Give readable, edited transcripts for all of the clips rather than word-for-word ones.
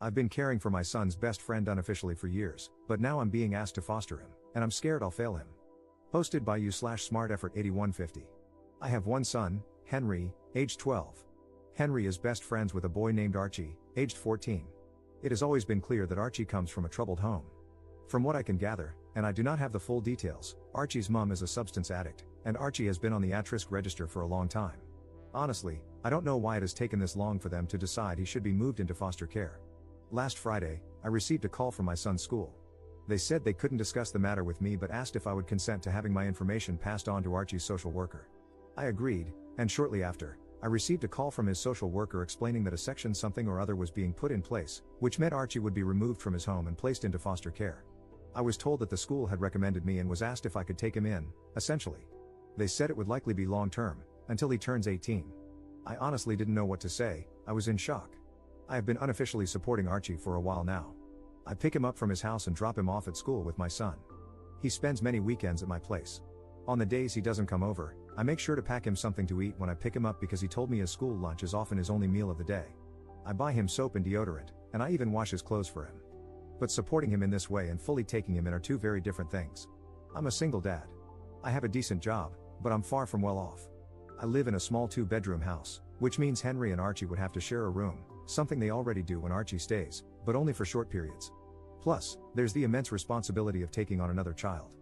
I've been caring for my son's best friend unofficially for years, but now I'm being asked to foster him, and I'm scared I'll fail him. Posted by you/smarteffort8150. I have one son, Henry, aged 12. Henry is best friends with a boy named Archie, aged 14. It has always been clear that Archie comes from a troubled home. From what I can gather, and I do not have the full details, Archie's mom is a substance addict, and Archie has been on the at-risk register for a long time. Honestly, I don't know why it has taken this long for them to decide he should be moved into foster care. Last Friday, I received a call from my son's school. They said they couldn't discuss the matter with me but asked if I would consent to having my information passed on to Archie's social worker. I agreed, and shortly after, I received a call from his social worker explaining that a section something or other was being put in place, which meant Archie would be removed from his home and placed into foster care. I was told that the school had recommended me and was asked if I could take him in, essentially. They said it would likely be long-term, until he turns 18. I honestly didn't know what to say. I was in shock. I have been unofficially supporting Archie for a while now. I pick him up from his house and drop him off at school with my son. He spends many weekends at my place. On the days he doesn't come over, I make sure to pack him something to eat when I pick him up because he told me his school lunch is often his only meal of the day. I buy him soap and deodorant, and I even wash his clothes for him. But supporting him in this way and fully taking him in are two very different things. I'm a single dad. I have a decent job, but I'm far from well off. I live in a small 2-bedroom house, which means Henry and Archie would have to share a room, something they already do when Archie stays, but only for short periods. Plus, there's the immense responsibility of taking on another child.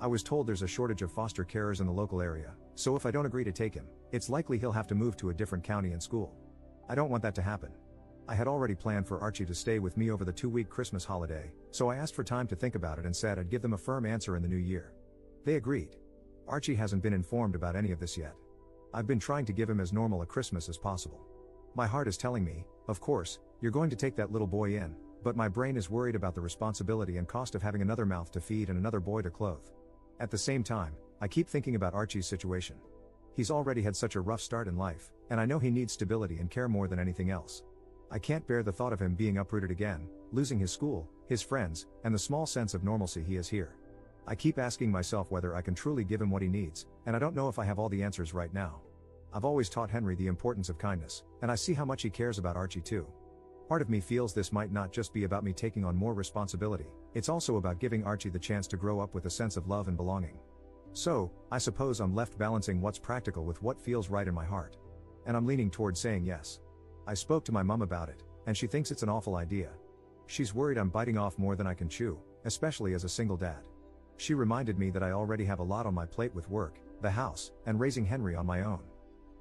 I was told there's a shortage of foster carers in the local area, so if I don't agree to take him, it's likely he'll have to move to a different county and school. I don't want that to happen. I had already planned for Archie to stay with me over the 2-week Christmas holiday, so I asked for time to think about it and said I'd give them a firm answer in the new year. They agreed. Archie hasn't been informed about any of this yet. I've been trying to give him as normal a Christmas as possible. My heart is telling me, of course, you're going to take that little boy in, but my brain is worried about the responsibility and cost of having another mouth to feed and another boy to clothe. At the same time, I keep thinking about Archie's situation. He's already had such a rough start in life, and I know he needs stability and care more than anything else. I can't bear the thought of him being uprooted again, losing his school, his friends, and the small sense of normalcy he has here. I keep asking myself whether I can truly give him what he needs, and I don't know if I have all the answers right now. I've always taught Henry the importance of kindness, and I see how much he cares about Archie too. Part of me feels this might not just be about me taking on more responsibility, it's also about giving Archie the chance to grow up with a sense of love and belonging. So, I suppose I'm left balancing what's practical with what feels right in my heart. And I'm leaning toward saying yes. I spoke to my mom about it, and she thinks it's an awful idea. She's worried I'm biting off more than I can chew, especially as a single dad. She reminded me that I already have a lot on my plate with work, the house, and raising Henry on my own.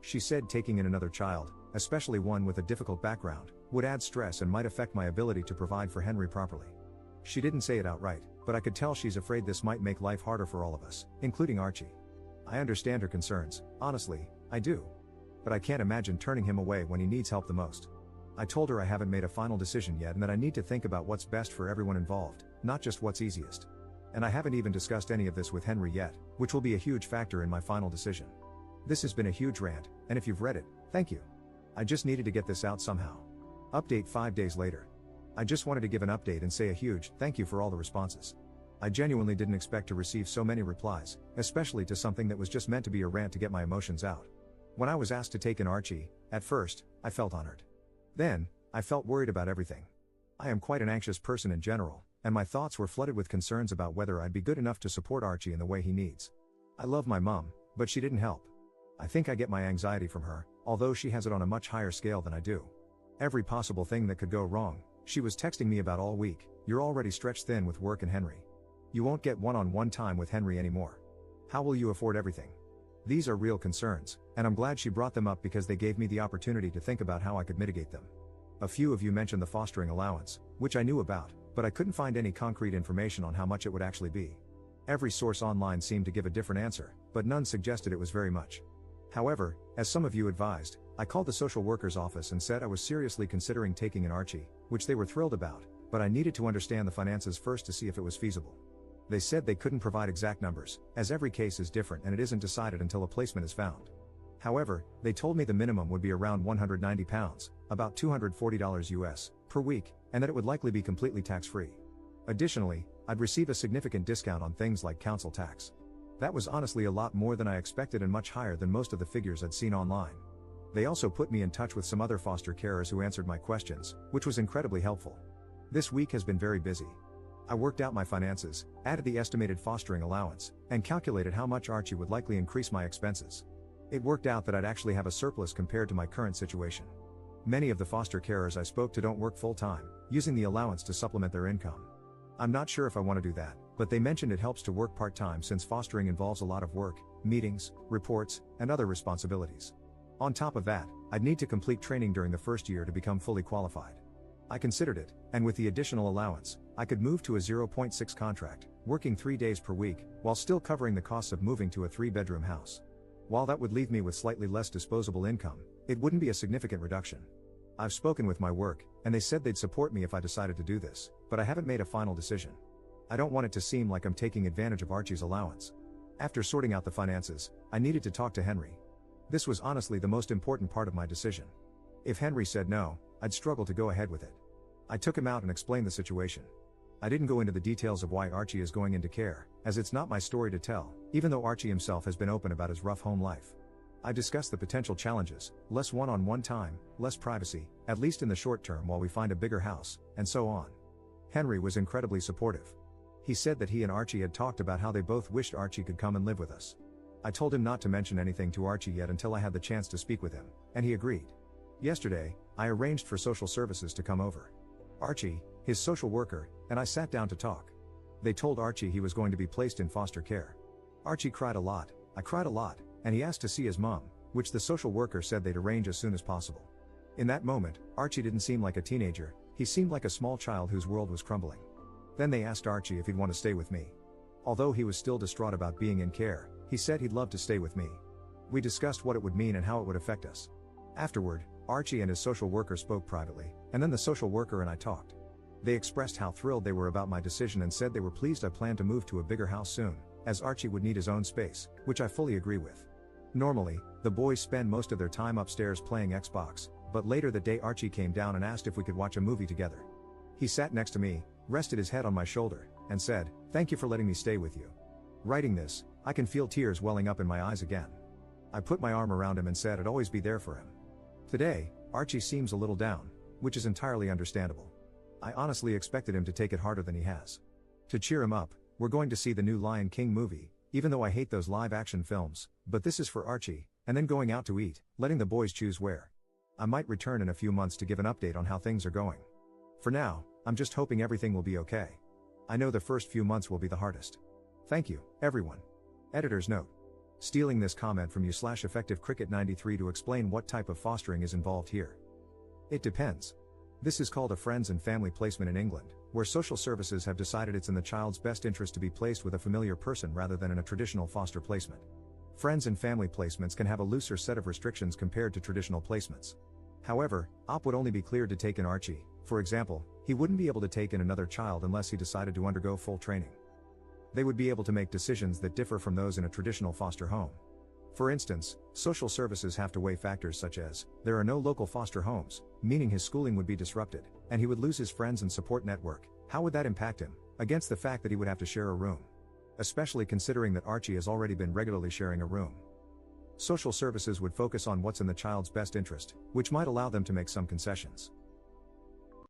She said taking in another child, especially one with a difficult background, would add stress and might affect my ability to provide for Henry properly. She didn't say it outright, but I could tell she's afraid this might make life harder for all of us, including Archie. I understand her concerns, honestly, I do. But I can't imagine turning him away when he needs help the most. I told her I haven't made a final decision yet and that I need to think about what's best for everyone involved, not just what's easiest. And I haven't even discussed any of this with Henry yet, which will be a huge factor in my final decision. This has been a huge rant, and if you've read it, thank you. I just needed to get this out somehow. Update 5 days later. I just wanted to give an update and say a huge thank you for all the responses. I genuinely didn't expect to receive so many replies, especially to something that was just meant to be a rant to get my emotions out. When I was asked to take in Archie, at first, I felt honored. Then, I felt worried about everything. I am quite an anxious person in general, and my thoughts were flooded with concerns about whether I'd be good enough to support Archie in the way he needs. I love my mom, but she didn't help. I think I get my anxiety from her, although she has it on a much higher scale than I do. Every possible thing that could go wrong, she was texting me about all week. You're already stretched thin with work and Henry. You won't get one-on-one time with Henry anymore. How will you afford everything? These are real concerns, and I'm glad she brought them up because they gave me the opportunity to think about how I could mitigate them. A few of you mentioned the fostering allowance, which I knew about, but I couldn't find any concrete information on how much it would actually be. Every source online seemed to give a different answer, but none suggested it was very much. However, as some of you advised, I called the social worker's office and said I was seriously considering taking in Archie, which they were thrilled about, but I needed to understand the finances first to see if it was feasible. They said they couldn't provide exact numbers, as every case is different and it isn't decided until a placement is found. However, they told me the minimum would be around £190, about $240 US, per week, and that it would likely be completely tax-free. Additionally, I'd receive a significant discount on things like council tax. That was honestly a lot more than I expected and much higher than most of the figures I'd seen online. They also put me in touch with some other foster carers who answered my questions, which was incredibly helpful. This week has been very busy. I worked out my finances, added the estimated fostering allowance, and calculated how much Archie would likely increase my expenses. It worked out that I'd actually have a surplus compared to my current situation. Many of the foster carers I spoke to don't work full-time, using the allowance to supplement their income. I'm not sure if I want to do that, but they mentioned it helps to work part-time since fostering involves a lot of work, meetings, reports, and other responsibilities. On top of that, I'd need to complete training during the first year to become fully qualified. I considered it, and with the additional allowance, I could move to a 0.6 contract, working 3 days per week, while still covering the costs of moving to a 3-bedroom house. While that would leave me with slightly less disposable income, it wouldn't be a significant reduction. I've spoken with my work, and they said they'd support me if I decided to do this, but I haven't made a final decision. I don't want it to seem like I'm taking advantage of Archie's allowance. After sorting out the finances, I needed to talk to Henry. This was honestly the most important part of my decision. If Henry said no, I'd struggle to go ahead with it. I took him out and explained the situation. I didn't go into the details of why Archie is going into care, as it's not my story to tell, even though Archie himself has been open about his rough home life. I discussed the potential challenges, less one-on-one time, less privacy, at least in the short term while we find a bigger house, and so on. Henry was incredibly supportive. He said that he and Archie had talked about how they both wished Archie could come and live with us. I told him not to mention anything to Archie yet until I had the chance to speak with him, and he agreed. Yesterday, I arranged for social services to come over. Archie, his social worker, and I sat down to talk. They told Archie he was going to be placed in foster care. Archie cried a lot, I cried a lot, and he asked to see his mom, which the social worker said they'd arrange as soon as possible. In that moment, Archie didn't seem like a teenager, he seemed like a small child whose world was crumbling. Then they asked Archie if he'd want to stay with me. Although he was still distraught about being in care, he said he'd love to stay with me. We discussed what it would mean and how it would affect us. Afterward, Archie and his social worker spoke privately, and then the social worker and I talked. They expressed how thrilled they were about my decision and said they were pleased I planned to move to a bigger house soon, as Archie would need his own space, which I fully agree with. Normally, the boys spend most of their time upstairs playing Xbox, but later that day Archie came down and asked if we could watch a movie together. He sat next to me, rested his head on my shoulder, and said, "Thank you for letting me stay with you." Writing this, I can feel tears welling up in my eyes again. I put my arm around him and said I'd always be there for him. Today, Archie seems a little down, which is entirely understandable. I honestly expected him to take it harder than he has. To cheer him up, we're going to see the new Lion King movie, even though I hate those live-action films, but this is for Archie, and then going out to eat, letting the boys choose where. I might return in a few months to give an update on how things are going. For now, I'm just hoping everything will be okay. I know the first few months will be the hardest. Thank you, everyone. Editor's note. Stealing this comment from you/EffectiveCricket93 to explain what type of fostering is involved here. It depends. This is called a friends and family placement in England, where social services have decided it's in the child's best interest to be placed with a familiar person rather than in a traditional foster placement. Friends and family placements can have a looser set of restrictions compared to traditional placements. However, OP would only be cleared to take in Archie. For example, he wouldn't be able to take in another child unless he decided to undergo full training. They would be able to make decisions that differ from those in a traditional foster home. For instance, social services have to weigh factors such as, there are no local foster homes, meaning his schooling would be disrupted, and he would lose his friends and support network. How would that impact him, against the fact that he would have to share a room? Especially considering that Archie has already been regularly sharing a room. Social services would focus on what's in the child's best interest, which might allow them to make some concessions.